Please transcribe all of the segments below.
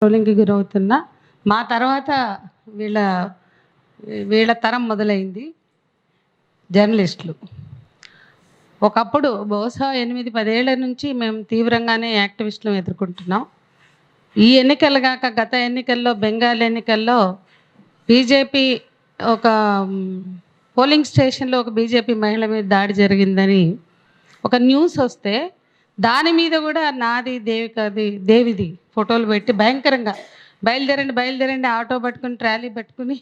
ట్రోలింగ్కి గురవుతున్నా. మా తర్వాత వీళ్ళ వీళ్ళ తరం మొదలైంది జర్నలిస్టులు. ఒకప్పుడు బహుశా 8-10 ఏళ్ల నుంచి మేము తీవ్రంగానే యాక్టివిస్టులను ఎదుర్కొంటున్నాం. ఈ ఎన్నికలు కాక గత ఎన్నికల్లో బెంగాల్ ఎన్నికల్లో బీజేపీ ఒక పోలింగ్ స్టేషన్లో ఒక బీజేపీ మహిళ మీద దాడి జరిగిందని ఒక న్యూస్ వస్తే దాని మీద కూడా నాది దేవిది ఫోటోలు పెట్టి భయంకరంగా బయలుదేరండి ఆటో పట్టుకుని ట్రాలీ పట్టుకుని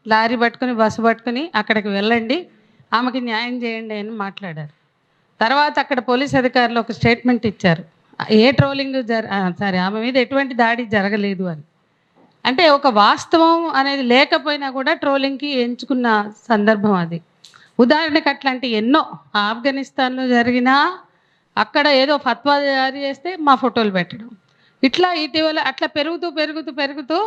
లారీ పట్టుకుని బస్సు పట్టుకుని అక్కడికి వెళ్ళండి, ఆమెకి న్యాయం చేయండి అని మాట్లాడారు. తర్వాత అక్కడ పోలీస్ అధికారులు ఒక స్టేట్మెంట్ ఇచ్చారు, ఏ ట్రోలింగ్ ఆమె మీద ఎటువంటి దాడి జరగలేదు అని. అంటే ఒక వాస్తవం అనేది లేకపోయినా కూడా ట్రోలింగ్కి ఎంచుకున్న సందర్భం అది. ఉదాహరణకు అట్లాంటి ఎన్నో ఆఫ్ఘనిస్తాన్లో జరిగినా అక్కడ ఏదో ఫత్వా జారీ చేస్తే మా ఫోటోలు పెట్టడం, ఇట్లా ఇటీవల అట్లా పెరుగుతూ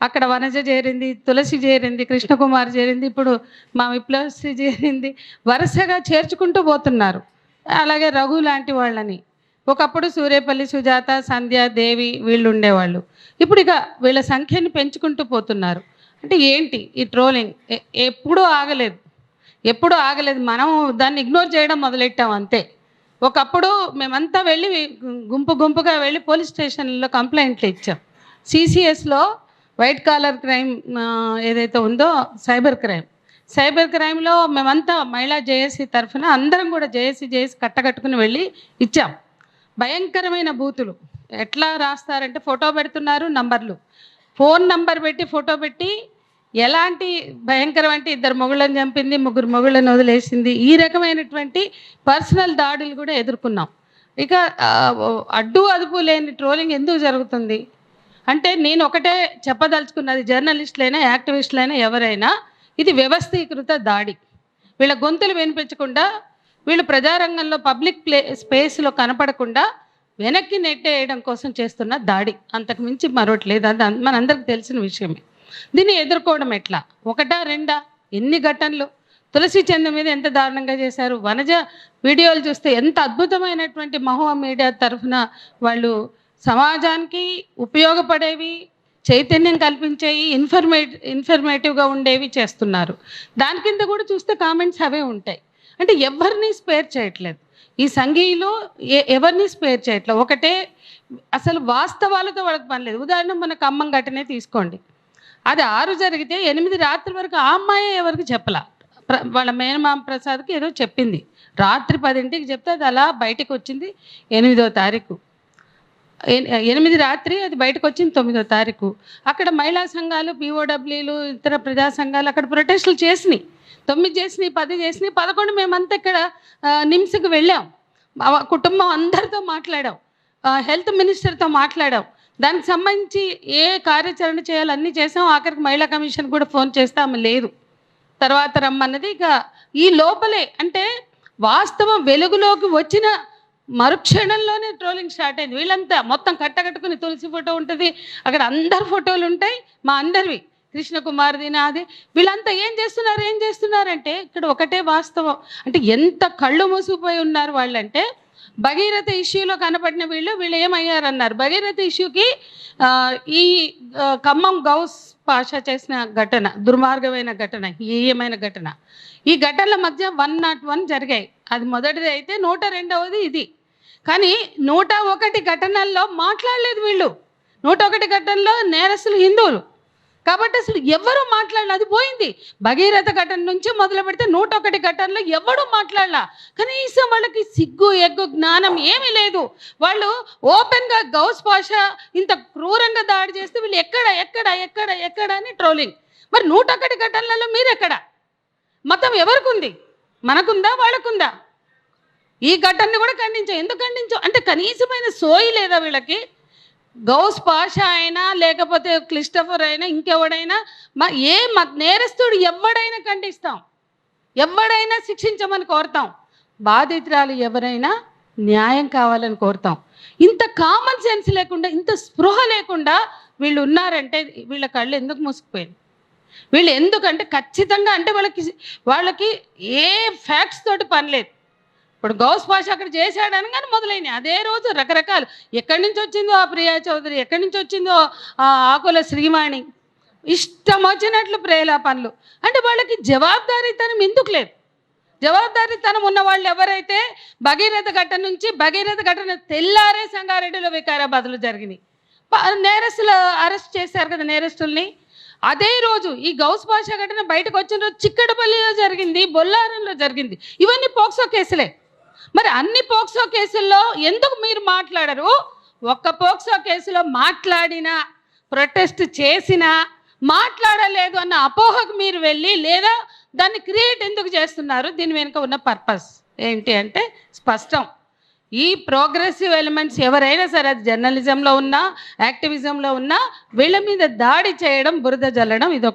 అక్కడ వనజ చేరింది, తులసి చేరింది, కృష్ణకుమార్ చేరింది, ఇప్పుడు మా విప్లవశ్రీ చేరింది, వరుసగా చేర్చుకుంటూ పోతున్నారు. అలాగే రఘు లాంటి వాళ్ళని, ఒకప్పుడు సూర్యపల్లి సుజాత, సంధ్య, దేవి వీళ్ళు ఉండేవాళ్ళు, ఇప్పుడు ఇక వీళ్ళ సంఖ్యని పెంచుకుంటూ పోతున్నారు. అంటే ఏంటి ఈ ట్రోలింగ్? ఎప్పుడూ ఆగలేదు. మనం దాన్ని ఇగ్నోర్ చేయడం మొదలెట్టాం అంతే. ఒకప్పుడు మేమంతా వెళ్ళి గుంపుగా వెళ్ళి పోలీస్ స్టేషన్లో కంప్లైంట్లు ఇచ్చాం. సిసిఎస్లో వైట్ కాలర్ క్రైమ్ ఏదైతే ఉందో సైబర్ క్రైమ్లో మేమంతా మహిళా జేఏసీ తరఫున అందరం కూడా జేఏసీ కట్టకట్టుకుని వెళ్ళి ఇచ్చాం. భయంకరమైన బూతులు ఎట్లా రాస్తారంటే ఫోటో పెడుతున్నారు, నంబర్లు, ఫోన్ నంబర్ పెట్టి ఫోటో పెట్టి ఎలాంటి భయంకరం అంటే 2 మొగుళ్ళని చంపింది, 3 మొగుళ్ళని వదిలేసింది, ఈ రకమైనటువంటి పర్సనల్ దాడులు కూడా ఎదుర్కొన్నాం. ఇక అడ్డు అదుపు లేని ట్రోలింగ్ ఎందుకు జరుగుతుంది అంటే నేను ఒకటే చెప్పదలుచుకున్నది, జర్నలిస్టులైనా యాక్టివిస్టులైనా ఎవరైనా ఇది వ్యవస్థీకృత దాడి. వీళ్ళ గొంతులు వినిపించకుండా, వీళ్ళు ప్రజారంగంలో పబ్లిక్ స్పేస్లో కనపడకుండా వెనక్కి నెట్టేయడం కోసం చేస్తున్న దాడి, అంతకు మించి మరొకటి లేదు. అది మనందరికి తెలిసిన విషయమే. దీన్ని ఎదుర్కోవడం ఎట్లా? 1-2 ఎన్ని ఘటనలు? తులసి చంద్ర మీద ఎంత దారుణంగా చేశారు. వనజ వీడియోలు చూస్తే ఎంత అద్భుతమైనటువంటి మహువా మీడియా తరఫున వాళ్ళు సమాజానికి ఉపయోగపడేవి, చైతన్యం కల్పించేవి, ఇన్ఫర్మేటివ్గా ఉండేవి చేస్తున్నారు. దాని కింద కూడా చూస్తే కామెంట్స్ అవే ఉంటాయి. అంటే ఎవరిని స్పేర్ చేయట్లేదు ఈ సంఘీయులు, ఎవరిని స్పేర్ చేయట్లేదు. ఒకటే అసలు వాస్తవాలతో వాళ్ళకి పని లేదు. ఉదాహరణ మన ఖమ్మం ఘటనే తీసుకోండి. అది 6 జరిగితే 8 రాత్రి వరకు ఆ అమ్మాయి ఎవరికి చెప్పలా. వాళ్ళ మేనమామ ప్రసాద్కి ఏదో చెప్పింది, రాత్రి 10ంటికి చెప్తే అది అలా బయటకు వచ్చింది 8వ తారీఖు. 8 రాత్రి అది బయటకు వచ్చింది 9వ తారీఖు. అక్కడ మహిళా సంఘాలు, పిఓడబ్ల్యూలు, ఇతర ప్రజా సంఘాలు అక్కడ ప్రొటెస్టులు చేసినాయి. 9 చేసినాయి, 10 చేసినాయి, 11 మేమంతా ఇక్కడ నిమ్స్కి వెళ్ళాం, కుటుంబం అందరితో మాట్లాడాం, హెల్త్ మినిస్టర్తో మాట్లాడాం, దానికి సంబంధించి ఏ కార్యాచరణ చేయాలో అన్నీ చేసాం. ఆఖరికి మహిళా కమిషన్ కూడా ఫోన్ చేస్తే ఆమె లేదు, తర్వాత రమ్మన్నది. ఇక ఈ లోపలే అంటే వాస్తవం వెలుగులోకి వచ్చిన మరుక్షణంలోనే ట్రోలింగ్ స్టార్ట్ అయింది. వీళ్ళంతా మొత్తం కట్టకట్టుకుని తులసి ఫోటో ఉంటుంది, అక్కడ అందరి ఫోటోలు ఉంటాయి, మా అందరివి, కృష్ణకుమార్ది, నాది. వీళ్ళంతా ఏం చేస్తున్నారంటే ఇక్కడ ఒకటే వాస్తవం. అంటే ఎంత కళ్ళు మూసిపోయి ఉన్నారు వాళ్ళంటే, భగీరథ ఇష్యూలో కనపడిన వీళ్ళు ఏమయ్యారన్నారు. భగీరథ ఇష్యూకి ఈ ఖమ్మం గౌస్ పాషా చేసిన ఘటన, దుర్మార్గమైన ఘటన, హీయమైన ఘటన, ఈ ఘటనల మధ్య 101 జరిగాయి. అది మొదటిది అయితే 102వది ఇది. కానీ 101 ఘటనల్లో మాట్లాడలేదు వీళ్ళు. 101 ఘటనలో నేరస్తులు హిందువులు కాబట్టి అసలు ఎవరు మాట్లాడలే, అది పోయింది. భగీరథ ఘటన నుంచి మొదలు పెడితే 101 ఘటనలో ఎవడు మాట్లాడలా. కనీసం వాళ్ళకి సిగ్గు, ఎగ్గు, జ్ఞానం ఏమీ లేదు. వాళ్ళు ఓపెన్గా గౌస్ పాషా ఇంత క్రూరంగా దాడి చేస్తే వీళ్ళు ఎక్కడ అని ట్రోలింగ్. మరి 101 ఘటనలలో మీరెక్కడ? మతం ఎవరికి ఉంది? మనకుందా, వాళ్ళకుందా? ఈ ఘటనని కూడా ఖండించాం. ఎందుకు ఖండించాం అంటే కనీసమైన సోయి లేదా వీళ్ళకి? గౌస్ పాషా అయినా లేకపోతే క్లిస్టఫర్ అయినా ఇంకెవడైనా నేరస్తుడు ఎవడైనా ఖండిస్తాం, ఎవడైనా శిక్షించమని కోరుతాం, బాధితురాలు ఎవరైనా న్యాయం కావాలని కోరుతాం. ఇంత కామన్ సెన్స్ లేకుండా, ఇంత స్పృహ లేకుండా వీళ్ళు ఉన్నారంటే వీళ్ళ కళ్ళు ఎందుకు మూసుకుపోయింది? వీళ్ళు ఎందుకంటే ఖచ్చితంగా అంటే వాళ్ళకి ఏ ఫ్యాక్ట్స్ తోటి పని లేదు. ఇప్పుడు గౌస్ పాషా అక్కడ చేశాడు అనగానే మొదలైనవి. అదే రోజు రకరకాలు ఎక్కడి నుంచి వచ్చిందో ఆ ప్రియా చౌదరి, ఎక్కడి నుంచి వచ్చిందో ఆ ఆకుల శ్రీవాణి, ఇష్టం వచ్చినట్లు ప్రేలాపనలు. అంటే వాళ్ళకి జవాబుదారీతనం ఎందుకు లేదు? జవాబుదారీతనం ఉన్న వాళ్ళు ఎవరైతే భగీరథ ఘటన నుంచి భగీరథ ఘటన తెల్లారే సంగారెడ్డిలో వికారాబాద్లో జరిగినాయి. నేరస్తులు అరెస్ట్ చేశారు కదా నేరస్తుల్ని. అదే రోజు ఈ గౌస్ పాషా ఘటన బయటకు వచ్చిన రోజు చిక్కడపల్లిలో జరిగింది, బొల్లారంలో జరిగింది. ఇవన్నీ పోక్సో కేసులే. మరి అన్ని పోక్సో కేసుల్లో ఎందుకు మీరు మాట్లాడరు? ఒక్క పోక్సో కేసులో మాట్లాడినా, ప్రొటెస్ట్ చేసినా, మాట్లాడలేదు అన్న అపోహకు మీరు వెళ్ళి, లేదా దాన్ని క్రియేట్ ఎందుకు చేస్తున్నారు? దీని వెనుక ఉన్న పర్పస్ ఏంటి అంటే స్పష్టం. ఈ ప్రోగ్రెసివ్ ఎలిమెంట్స్ ఎవరైనా సరే, అది జర్నలిజంలో ఉన్నా, యాక్టివిజంలో ఉన్నా, వీళ్ళ మీద దాడి చేయడం, బురద జల్లడం, ఇదొకటి.